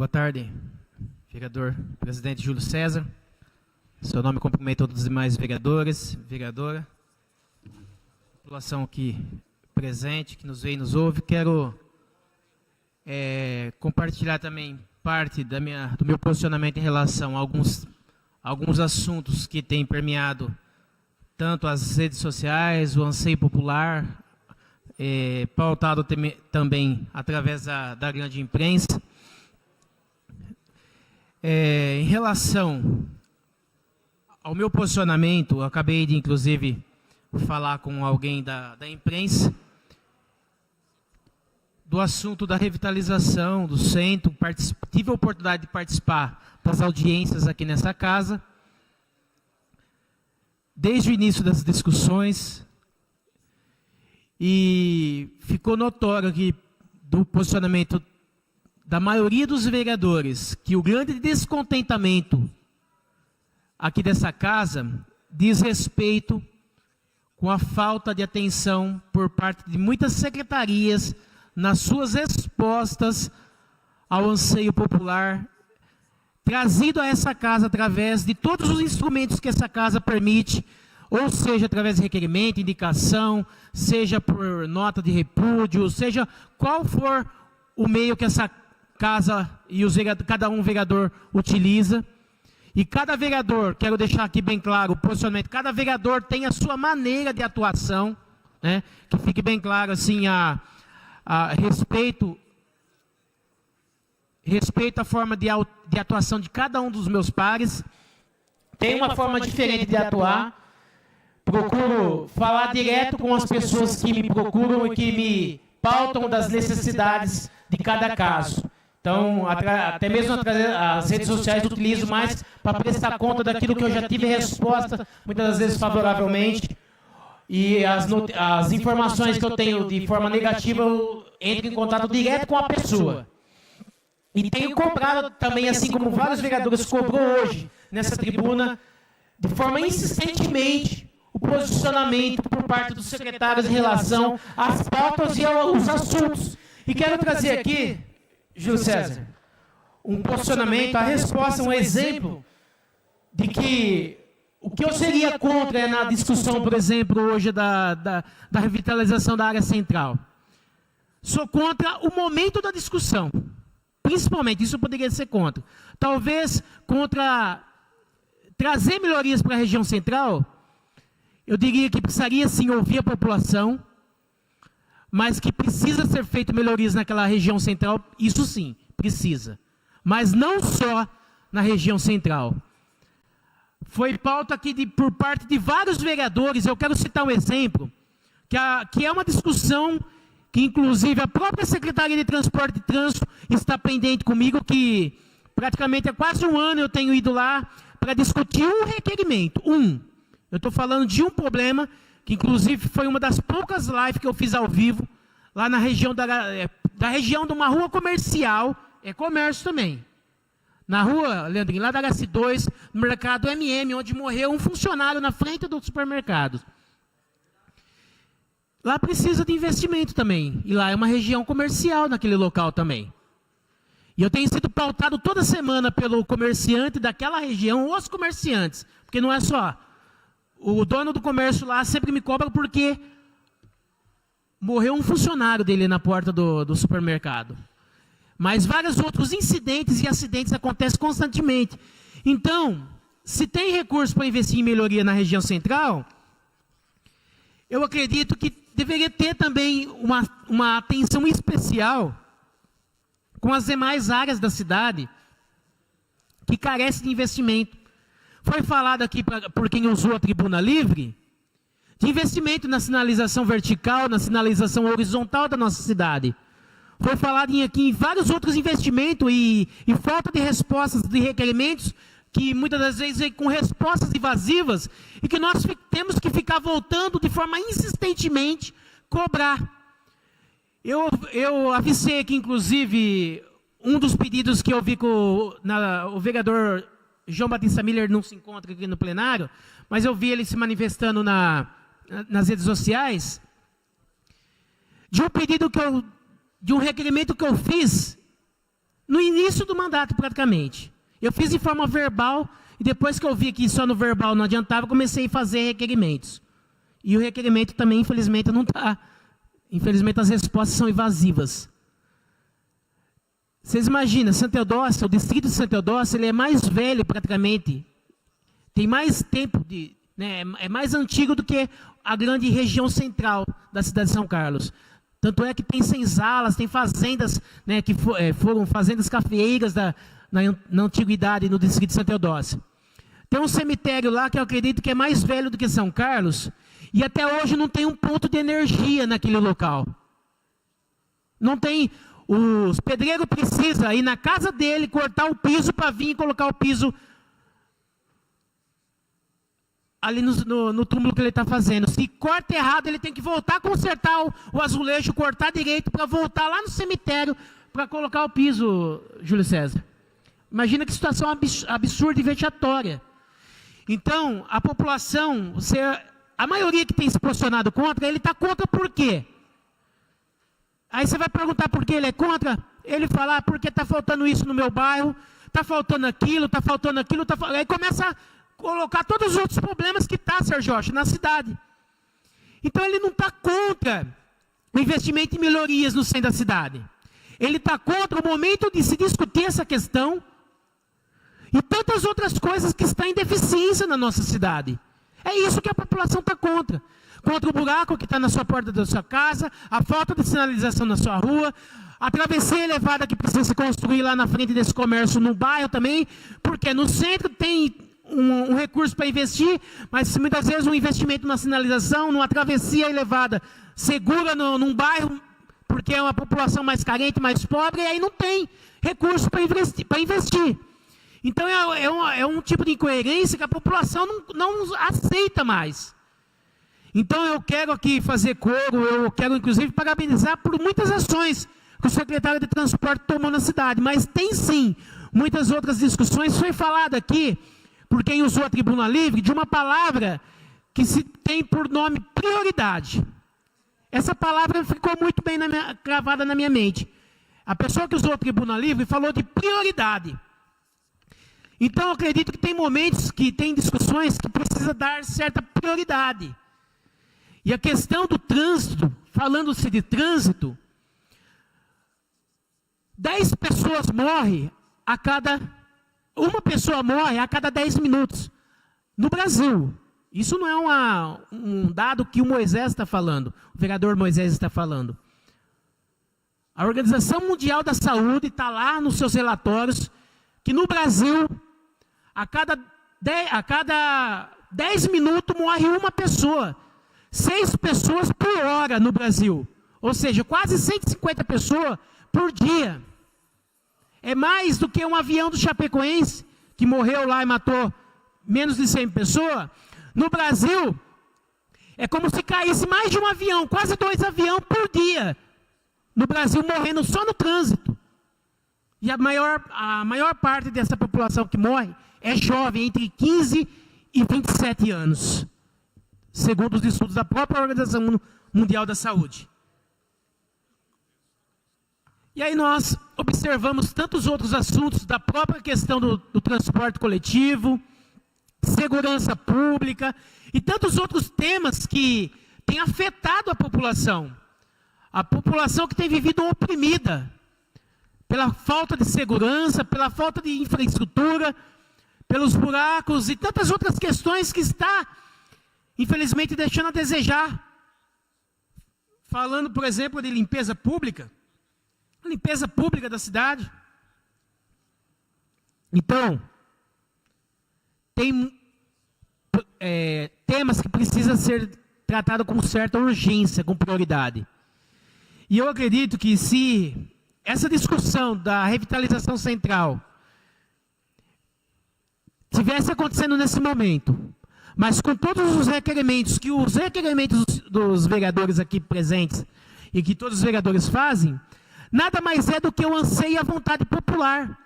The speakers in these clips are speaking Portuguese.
Boa tarde, vereador presidente Júlio César. Seu nome cumprimento todos os demais vereadores, vereadora, população aqui presente, que nos vê e nos ouve. Quero compartilhar também parte do meu posicionamento em relação a alguns assuntos que têm permeado tanto as redes sociais, o anseio popular, pautado também através da grande imprensa. Em relação ao meu posicionamento, eu acabei de, inclusive, falar com alguém da imprensa, do assunto da revitalização do centro. Tive a oportunidade de participar das audiências aqui nessa casa. Desde o início das discussões, e ficou notório aqui do posicionamento da maioria dos vereadores que o grande descontentamento aqui dessa casa diz respeito com a falta de atenção por parte de muitas secretarias nas suas respostas ao anseio popular trazido a essa casa através de todos os instrumentos que essa casa permite, ou seja, através de requerimento, indicação, seja por nota de repúdio, seja qual for o meio que essa casa e cada um vereador utiliza. E cada vereador, quero deixar aqui bem claro o posicionamento, cada vereador tem a sua maneira de atuação, né? Que fique bem claro assim a respeito à forma de atuação de cada um dos meus pares. Tem uma forma diferente de atuar. Procuro falar direto com as pessoas que me procuram e que me pautam das necessidades de cada caso. Então, até mesmo as redes sociais eu utilizo mais para prestar conta daquilo que eu já tive resposta, muitas das vezes favoravelmente. E as informações que eu tenho de forma negativa, eu entro em contato direto com a pessoa. E tenho cobrado também, assim como vários vereadores cobrou hoje, nessa tribuna, de forma insistentemente, o posicionamento por parte dos secretários em relação às pautas e aos assuntos. E quero trazer aqui, Júlio César, um posicionamento, a resposta, um exemplo de que o que eu seria contra é na discussão, por exemplo, hoje da revitalização da área central. Sou contra o momento da discussão. Principalmente, isso eu poderia ser contra. Talvez contra trazer melhorias para a região central, eu diria que precisaria sim ouvir a população, mas que precisa ser feito melhorias naquela região central, isso sim, precisa. Mas não só na região central. Foi pauta aqui por parte de vários vereadores, eu quero citar um exemplo, que é uma discussão que inclusive a própria Secretaria de Transporte e Trânsito está pendente comigo, que praticamente há quase um ano eu tenho ido lá para discutir um requerimento. Eu estou falando de um problema, que inclusive foi uma das poucas lives que eu fiz ao vivo, lá na região da região de uma rua comercial, é comércio também. Na rua, Leandrinho, lá da HC2, no mercado MM, onde morreu um funcionário na frente do supermercado. Lá precisa de investimento também. E lá é uma região comercial naquele local também. E eu tenho sido pautado toda semana pelo comerciante daquela região, os comerciantes. Porque não é só. O dono do comércio lá sempre me cobra porque morreu um funcionário dele na porta do supermercado. Mas vários outros incidentes e acidentes acontecem constantemente. Então, se tem recurso para investir em melhoria na região central, eu acredito que deveria ter também uma atenção especial com as demais áreas da cidade que carecem de investimento. Foi falado aqui, por quem usou a tribuna livre, de investimento na sinalização vertical, na sinalização horizontal da nossa cidade. Foi falado aqui em vários outros investimentos e falta de respostas de requerimentos, que muitas das vezes vem com respostas evasivas e que nós temos que ficar voltando de forma insistentemente cobrar. Eu avisei aqui, inclusive, um dos pedidos que eu vi que o vereador João Batista Miller não se encontra aqui no plenário, mas eu vi ele se manifestando nas redes sociais, de um pedido de um requerimento que eu fiz no início do mandato praticamente. Eu fiz de forma verbal, e depois que eu vi que só no verbal não adiantava, comecei a fazer requerimentos. E o requerimento também, infelizmente, não está. Infelizmente, as respostas são evasivas. Vocês imaginam, Santa Eudócia, o distrito de Santa Eudócia, ele é mais velho praticamente. Tem mais tempo, né, é mais antigo do que a grande região central da cidade de São Carlos. Tanto é que tem senzalas, tem fazendas, né, que foram fazendas cafeeiras na antiguidade no distrito de Santa Eudócia. Tem um cemitério lá que eu acredito que é mais velho do que São Carlos, e até hoje não tem um ponto de energia naquele local. Não tem. Os pedreiros precisam ir na casa dele, cortar o piso para vir e colocar o piso ali no túmulo que ele está fazendo. Se corta errado, ele tem que voltar a consertar o azulejo, cortar direito para voltar lá no cemitério para colocar o piso, Júlio César. Imagina que situação absurda e vexatória. Então, a população, a maioria que tem se posicionado contra, ele está contra por quê? Aí você vai perguntar por que ele é contra? Ele fala, porque está faltando isso no meu bairro, está faltando aquilo, está faltando aquilo, aí começa a colocar todos os outros problemas que está, Sérgio Rocha, na cidade. Então ele não está contra o investimento em melhorias no centro da cidade. Ele está contra o momento de se discutir essa questão e tantas outras coisas que estão em deficiência na nossa cidade. É isso que a população está contra. Contra o buraco que está na sua porta da sua casa, a falta de sinalização na sua rua, a travessia elevada que precisa se construir lá na frente desse comércio no bairro também, porque no centro tem um recurso para investir, mas muitas vezes um investimento na sinalização, numa travessia elevada, segura num bairro, porque é uma população mais carente, mais pobre, e aí não tem recurso para investir. Então é um tipo de incoerência que a população não aceita mais. Então eu quero aqui fazer coro, eu quero inclusive parabenizar por muitas ações que o secretário de Transporte tomou na cidade, mas tem sim muitas outras discussões. Foi falado aqui, por quem usou a tribuna livre, de uma palavra que se tem por nome prioridade. Essa palavra ficou muito bem gravada na minha mente. A pessoa que usou a tribuna livre falou de prioridade. Então eu acredito que tem momentos que tem discussões que precisa dar certa prioridade. E a questão do trânsito, falando-se de trânsito, 10 pessoas morrem uma pessoa morre a cada 10 minutos no Brasil. Isso não é um dado que o Moisés está falando, o vereador Moisés está falando. A Organização Mundial da Saúde está lá nos seus relatórios que no Brasil, a cada 10 minutos morre uma pessoa. 6 pessoas por hora no Brasil, ou seja, quase 150 pessoas por dia. É mais do que um avião do Chapecoense, que morreu lá e matou menos de 100 pessoas. No Brasil, é como se caísse mais de um avião, quase 2 aviões por dia. No Brasil, morrendo só no trânsito. E a maior parte dessa população que morre é jovem, entre 15 e 27 anos. Segundo os estudos da própria Organização Mundial da Saúde. E aí nós observamos tantos outros assuntos da própria questão do transporte coletivo, segurança pública e tantos outros temas que têm afetado a população. A população que tem vivido oprimida pela falta de segurança, pela falta de infraestrutura, pelos buracos e tantas outras questões que está, infelizmente, deixando a desejar. Falando, por exemplo, de limpeza pública da cidade. Então, tem temas que precisam ser tratados com certa urgência, com prioridade. E eu acredito que se essa discussão da revitalização central tivesse acontecendo nesse momento, mas com todos os requerimentos, dos vereadores aqui presentes, e que todos os vereadores fazem, nada mais é do que o anseio e a vontade popular.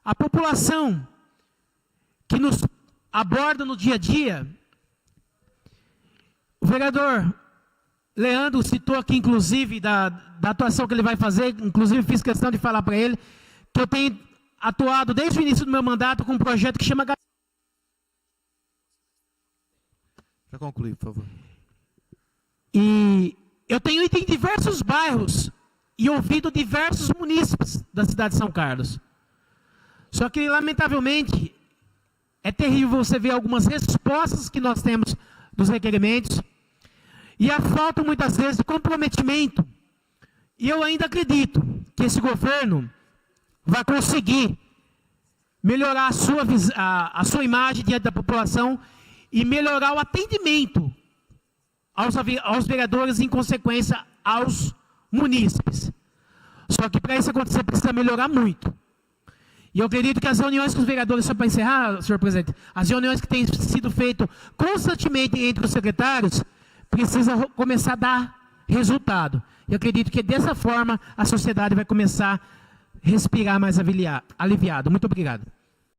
A população que nos aborda no dia a dia. O vereador Leandro citou aqui, inclusive, da atuação que ele vai fazer, inclusive fiz questão de falar para ele, que eu tenho atuado desde o início do meu mandato com um projeto que chama... Já concluí, por favor. E eu tenho ido em diversos bairros e ouvido diversos munícipes da cidade de São Carlos. Só que, lamentavelmente, é terrível você ver algumas respostas que nós temos dos requerimentos e a falta, muitas vezes, de comprometimento. E eu ainda acredito que esse governo vai conseguir melhorar a sua imagem diante da população e melhorar o atendimento aos vereadores e, em consequência, aos munícipes. Só que para isso acontecer precisa melhorar muito. E eu acredito que as reuniões com os vereadores, só para encerrar, senhor presidente, as reuniões que têm sido feitas constantemente entre os secretários, precisam começar a dar resultado. Eu acredito que dessa forma a sociedade vai começar a respirar mais aliviado. Muito obrigado.